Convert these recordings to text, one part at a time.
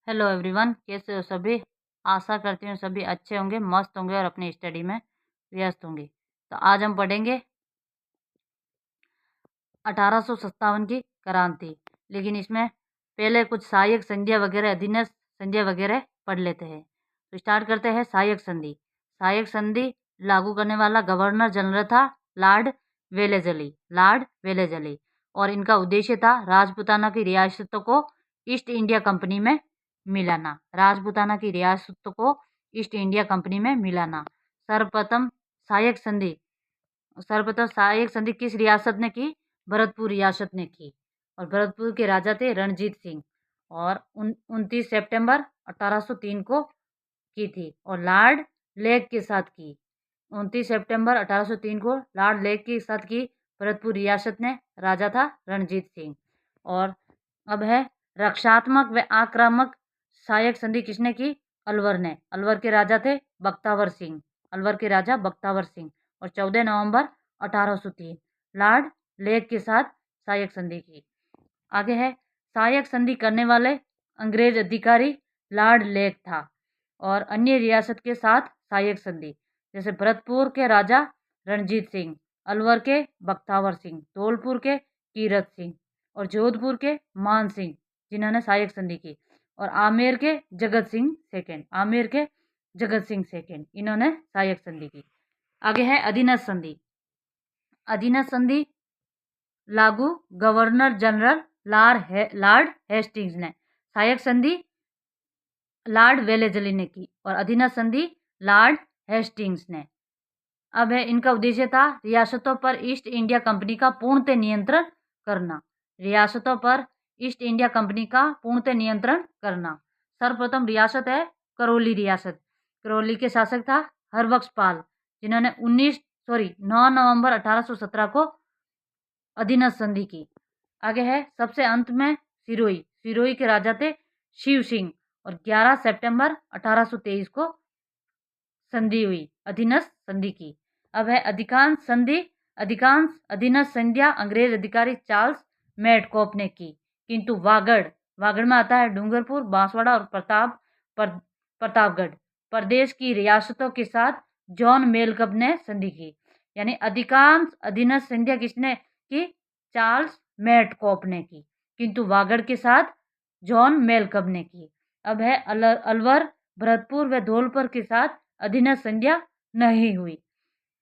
Hello everyone, कैसे हो सभी। आशा करती हूँ सभी अच्छे होंगे, मस्त होंगे और अपनी स्टडी में व्यस्त होंगे। तो आज हम पढ़ेंगे 1857 की क्रांति। लेकिन इसमें पहले कुछ सहायक संधियाँ वगैरह, अधीनस्थ संधियाँ वगैरह पढ़ लेते हैं। तो स्टार्ट करते हैं। सहायक संधि। सहायक संधि लागू करने वाला गवर्नर जनरल था लॉर्ड वेलेजली और इनका उद्देश्य था राजपूताना की रियासतों को ईस्ट इंडिया कंपनी में मिलाना। राजपूताना की रियासतों को ईस्ट इंडिया कंपनी में मिलाना। सर्वप्रथम सहायक संधि किस रियासत ने की? भरतपुर रियासत ने की। और भरतपुर के राजा थे रणजीत सिंह और 29 सितंबर 1803 को की थी और लॉर्ड लेक के साथ की। 29 सितंबर 1803 को लॉर्ड लेक के साथ की भरतपुर रियासत ने। राजा था रणजीत सिंह। और अब है रक्षात्मक व आक्रामक सहायक संधि किसने की? अलवर ने। अलवर के राजा थे बख्तावर सिंह। अलवर के राजा बख्तावर सिंह और 14 नवंबर 1803 लॉर्ड लेक के साथ सहायक संधि की। आगे है सहायक संधि करने वाले अंग्रेज अधिकारी लॉर्ड लेक था और अन्य रियासत के साथ सहायक संधि जैसे भरतपुर के राजा रणजीत सिंह, अलवर के बख्तावर सिंह, धौलपुर के कीरत सिंह और जोधपुर के मान सिंह जिन्होंने सहायक संधि की और आमेर के जगत सिंह सेकंड इन्होंने सहायक संधि की। आगे है अधीनस्थ संधि। अधीनस्थ संधि लागू गवर्नर जनरल लॉर्ड हेस्टिंग्स ने। सहायक संधि लॉर्ड वेलेजली ने की और अधीनस्थ संधि लॉर्ड हेस्टिंग्स ने। अब है इनका उद्देश्य था रियासतों पर ईस्ट इंडिया कंपनी का पूर्णतः नियंत्रण करना। रियासतों पर ईस्ट इंडिया कंपनी का पूर्णतः नियंत्रण करना। सर्वप्रथम रियासत है करौली रियासत। करौली के शासक था हरबख्श पाल जिन्होंने 9 नवंबर 1817 को अधीनस्थ संधि की। आगे है सबसे अंत में सिरोही के राजा थे शिव सिंह और 11 सितंबर 1823 को संधि हुई, अधीनस्थ संधि की। अब है अधिकांश अधीनस्थ संधियां अंग्रेज अधिकारी चार्ल्स मेडकॉप ने की, किंतु वागड़ में आता है डूंगरपुर, बांसवाड़ा और प्रतापगढ़ प्रदेश की रियासतों के साथ जॉन मेलकप ने संधि की। यानी अधिकांश अधीनस्थ संधियां किसने की? चार्ल्स मेडकॉप ने की, किंतु वागड़ के साथ जॉन मेलकप ने की। अब है अलवर, भरतपुर व धौलपुर के साथ अधीनस्थ संधियां नहीं हुई।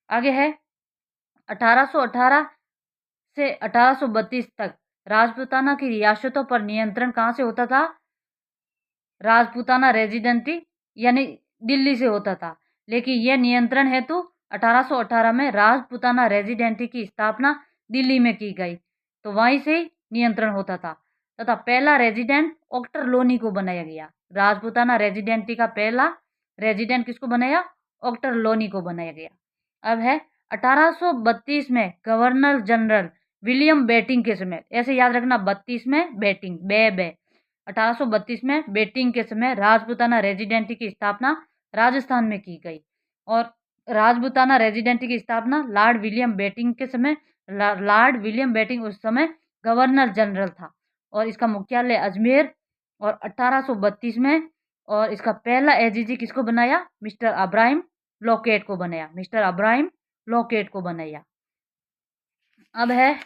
आगे है 1818 से 1832 तक राजपूताना की रियासतों पर नियंत्रण कहाँ से होता था? राजपूताना रेजिडेंसी यानी दिल्ली से होता था। लेकिन यह नियंत्रण हेतु 1818 में राजपूताना रेजिडेंसी की स्थापना दिल्ली में की गई, तो वहीं से नियंत्रण होता था तथा पहला रेजिडेंट ऑक्टर लोनी को बनाया गया। राजपूताना रेजिडेंसी का पहला रेजिडेंट किसको बनाया? ऑक्टर लोनी को बनाया गया। अब है 1832 में गवर्नर जनरल विलियम बेटिंग के समय, ऐसे याद रखना 32 में बेटिंग 1832 में बेटिंग के समय राजपूताना रेजिडेंसी की स्थापना राजस्थान में की गई और राजपूताना रेजिडेंसी की स्थापना लॉर्ड विलियम बेटिंग के समय। लॉर्ड विलियम बेटिंग उस समय गवर्नर जनरल था और इसका मुख्यालय अजमेर और 1832 में। और इसका पहला एजीजी किसको बनाया? मिस्टर अब्राहिम लॉकेट को बनाया। अब है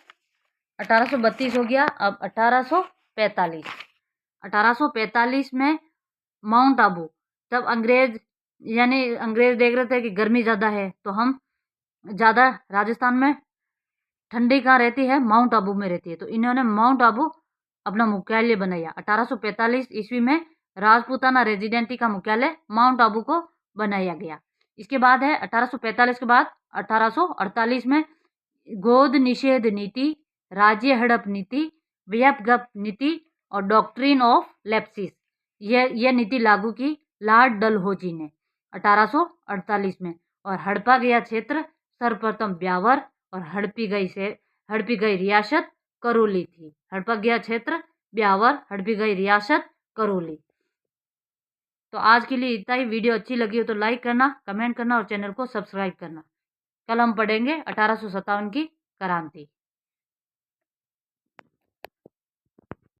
1832 हो गया। अब 1845 में माउंट आबू, जब अंग्रेज देख रहे थे कि गर्मी ज़्यादा है तो हम ज़्यादा राजस्थान में ठंडी कहाँ रहती है? माउंट आबू में रहती है, तो इन्होंने माउंट आबू अपना मुख्यालय बनाया। 1845 ईस्वी में राजपूताना रेजिडेंसी का मुख्यालय माउंट आबू को बनाया गया। इसके बाद है 1845 के बाद 1848 में गोद निषेध नीति, राज्य हड़प नीति, व्यपगप नीति और डॉक्ट्रिन ऑफ लैप्सिस, यह नीति लागू की लॉर्ड डलहौजी ने 1848 में। और हड़पा गया क्षेत्र सर्वप्रथम ब्यावर और हड़पी गई रियासत करौली थी। हड़पा गया क्षेत्र ब्यावर, हड़पी गई रियासत करौली। तो आज के लिए इतना ही। वीडियो अच्छी लगी हो तो लाइक करना, कमेंट करना और चैनल को सब्सक्राइब करना। कल हम पढ़ेंगे 1857 की क्रांति।